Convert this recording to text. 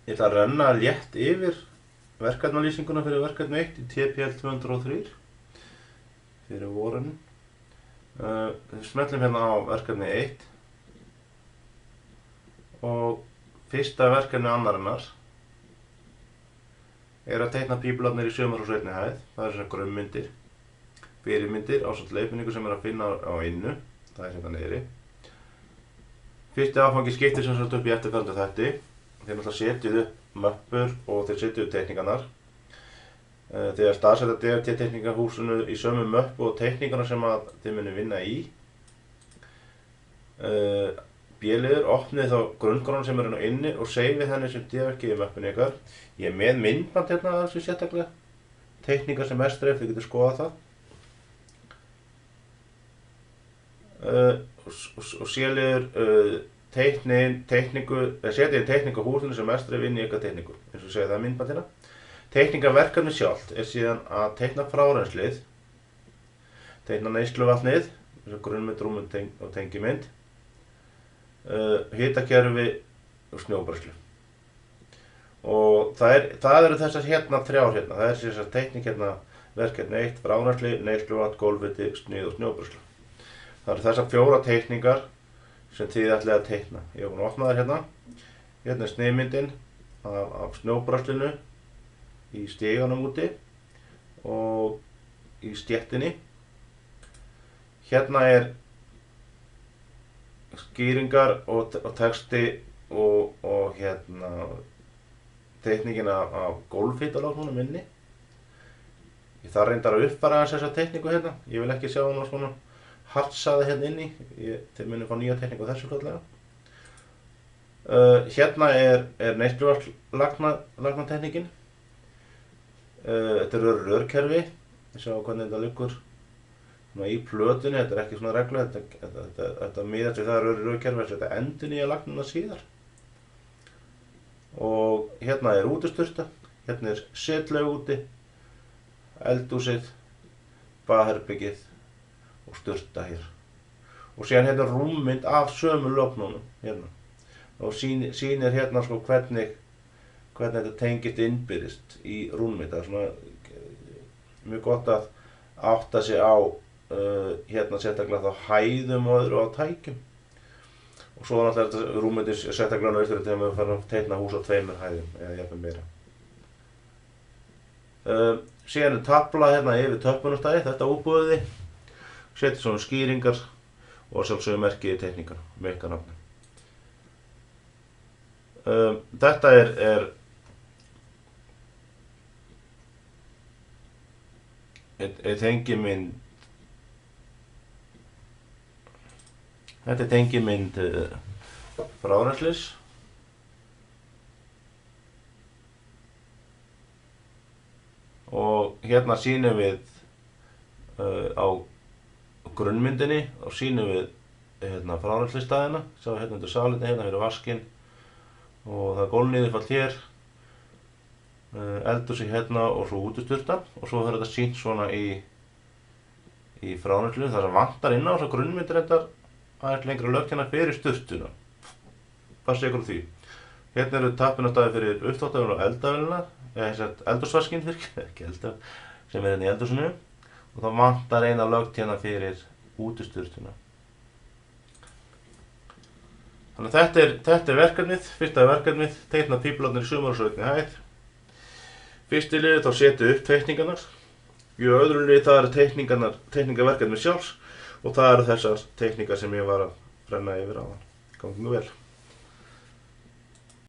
Ég ætla að renna létt yfir verkefnalýsinguna fyrir verkefni 1 í TPL 203 fyrir vorinu. Við smellum hérna á verkefni 1 og fyrsta verkefni annarinnar er að teikna pípularnir í sumarhús einni hæð. Það er þessar grunnmyndir, fyrirmyndir ásamt leiðbeiningu sem er að finna á innu. Það er hérna niðri. Fyrsti áfangi skiptir sem sagt upp í eftirfarandi þætti. Þeir náttúrulega setjið upp möppur og þeir setjið upp teikningarnar. Þegar staðsetja DRT-teikningahúsinu í sömu möppu og teikningarna sem að þið munu vinna í. B-liður, opnið þá grunngrána sem er hérna inni og seifið henni sem DRG í möppinu ykkar. Ég er með myndband hérna að þessu sérstaklega. Teikningar sem er streif, þið getur skoðað það. Og C-liður, setja inn teikningu á húsinu sem er streif inn í ykkar teikningu. Eins og segja það myndband hérna. Teikningaverkefni sjálft er síðan að teikna frárennslið, teikna neysluvatnið, grunnmynd, rúmmynd og tengimynd, hitakerfi og snjóbræðslu. Og það eru þessar hérna þrjár hérna. Það er þessar teikning hérna verkefni 1, frárennsli, neysluvatn, gólfhiti, snið og snjóbræðslu. Það eru þessar 4 teikningar sem þið ætlið að teikna. Ég hef búin að opna þær hérna. Hérna er sniðmyndin af snjóbræðslunu í stiganum úti og í stéttinni. Hérna er skýringar og texti og hérna teikningin af gólfhitalögnunum inni. Ég þarf reyndar að uppfæra aðeins þessa teikningu hérna. Ég vil ekki sjá hana svona hartsaði hérna inni. Þið munið fá nýja teikningu þessu fljótlega. Hérna er neysluvatnslagnateikningin. Þetta eru rörkerfi. Þið sjá hvernig þetta liggur í plötunni. Þetta er ekki svona reglu. Þetta miðast við það rörkerfi. Þetta endurnýja lagnina síðar. Og hérna er útisturta. Hérna er setlaug úti, eldhúsið, baðherbergið og sturta hér. Og síðan hérna rúmmynd af sömu lögnunum hérna. Og sýnir hérna sko hvernig þetta tengist innbyrðist í rúmmynd. Það er svona mjög gott að átta sig á hérna sérstaklega þá hæðum og öðru á tækjum. Og svo náttúrulega þetta rúmmyndir sérstaklega nauðsynlegt þegar við farum að teikna hús á 2 hæðum eða jafnvel meira. Síðan er tafla hérna yfir töppunarstæði, þetta útbúiði. Setjum svona skýringar og sjálfsögðu merkið í teikningar með ykkar nafni. Þetta er tengimynd. Þetta er tengimynd frárennslis. Og hérna sýnum við á grunnmyndinni og sýnum við hérna frárennslisstaðina. Sjá hérna undir salinu hérna fyrir vaskinn og það er gólfniðurfall hér, eldhúsið hérna og svo útisturtan og svo er þetta sýnt svona í frárennslu. Það sem vantar inn á þessar grunnmyndir reyndar aðeins lengra lögn hérna fyrir sturtuna. Passið ykkur á því. Hérna eru tappinarstaði fyrir uppþvottavélina og eldavélina, eldhúsvaskinn ekki eldavélina, sem er hérna í eldhúsinu. Og það vantar eina lögn hérna fyrir útisturtuna. Þannig að þetta er verkefnið, fyrsta verkefnið, teikna pípularnir í sumarhús einni hæð. Fyrsti liður þá setja upp teikningarnar. Í öðru liði það eru teikningaverkefnið sjálfs og það eru þessar teikningar sem ég var að brenna yfir áðan. Gangi nú vel.